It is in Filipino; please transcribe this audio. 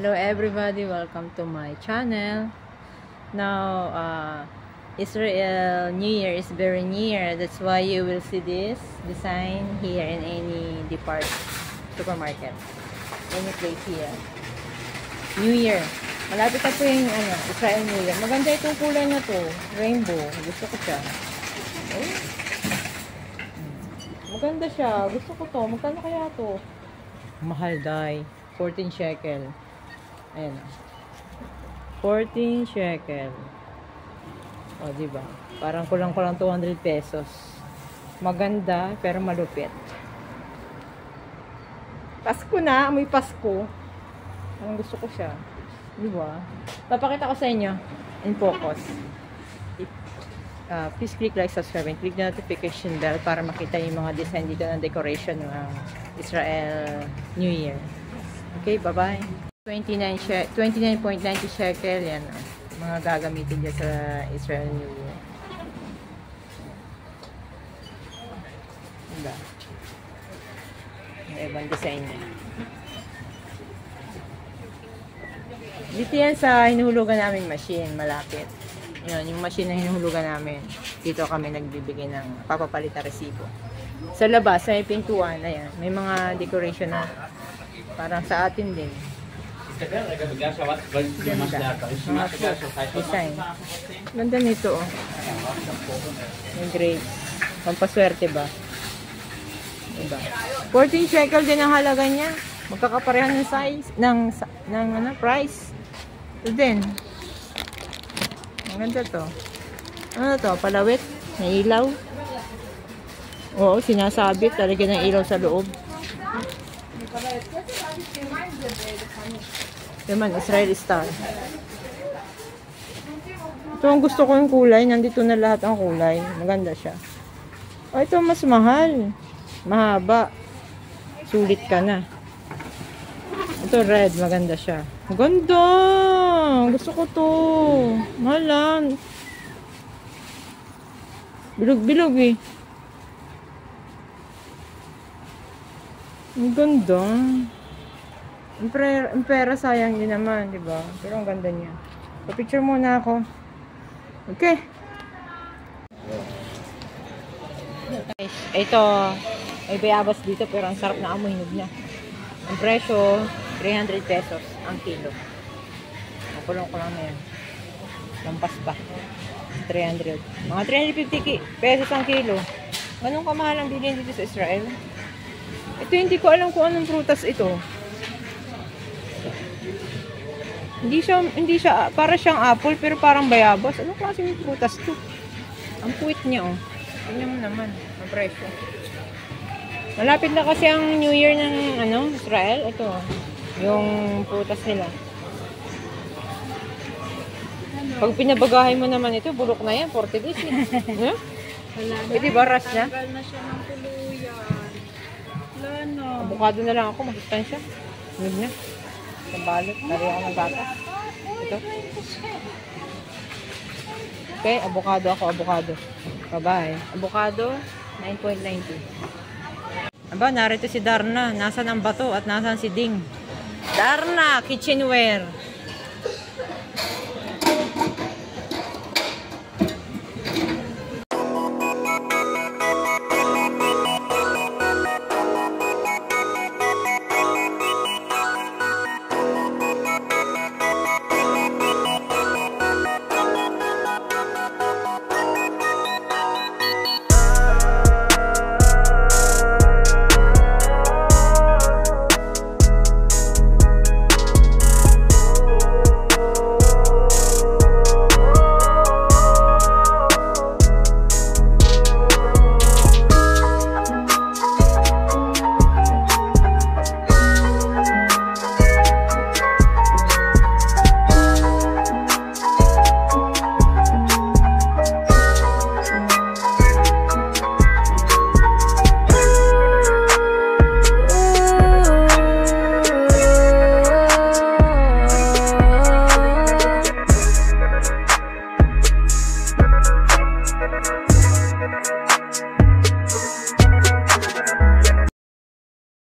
Hello everybody, welcome to my channel. Now Israel New Year is very near. That's why you will see this design here in any supermarket, any place here. New Year, malapit na po yung Israel New Year. Maganda itong kulay na to, rainbow. Gusto ko siya. Oh. Maganda siya, gusto ko to. Magkano kaya to? Mahal, dai. 14 shekel. Ayan o. 14 shekel. O, diba? Parang kulang-kulang 200 pesos. Maganda, pero malupit. Pasko na. Amoy Pasko. Ang gusto ko siya. Diba? Papakita ko sa inyo. In focus. Please click like, subscribe, and click the notification bell para makita yung mga design dito ng decoration ng Israel New Year. Okay, bye-bye. 29.90 shekel, yan mga gagamitin dyan sa Israel New Year. Diba? Yung ibang design niya. Dito yan sa hinuhulugan namin machine, malapit. Yun, yung machine na hinuhulugan namin. Dito kami nagbibigay ng papapalit na resibo. Sa labas, sa pintuan, ayan, may mga decoration na parang sa atin din. Ganda. Design. Ganda nito, oh. Yung grade. Pampaswerte ba? Diba? 14 shekel din ang halaga niya. Magkakaparehan ng size, ng price. Ito din. Ang ganda to. Ano to? Palawit? May ilaw? Oo, sinasabit. Talaga ng ilaw sa loob. Yaman, Israel Star. Ito ang gusto ko yung kulay. Nandito na lahat ang kulay. Maganda siya. Oh, ito mas mahal. Mahaba. Sulit ka na. Ito red. Maganda siya. Ganda! Gusto ko to. Mahalan. Bilog-bilog eh. Ang ganda. Ang pera sayang din naman, di ba? Pero ang ganda niya. So, picture muna ako. Okay. Ito, may bayabas dito pero ang sarap na amoy, hinog na. Ang presyo, 300 pesos ang kilo. Kulong-kulong na yan. Lampas pa. 300. Mga 350 pesos ang kilo. Ganun kamahal ang bilhin dito sa Israel? Ito, hindi ko alam kung anong prutas ito. Hindi siya, para siyang apple, pero parang bayabas. Anong klase ng prutas to? Ang puwit niya, oh. Tingnan mo naman, ang presyo. Malapit na kasi ang New Year ng, Israel. Ito, yung prutas nila. Pag pinabagahin mo naman ito, bulok na yan, 40 days eh. Huh? Pwede ba rush na? Tagal na siya ng tuluyan. Wala na. Abukado na lang ako, masustansya. Huwag na. Sa balot, tari ako ng bata. Ito. Okay, abukado ako, abukado. Bye-bye. Abukado, 9.90. Aba, narito si Darna. Nasaan ang bato at nasaan si Ding? Darna, kitchenware.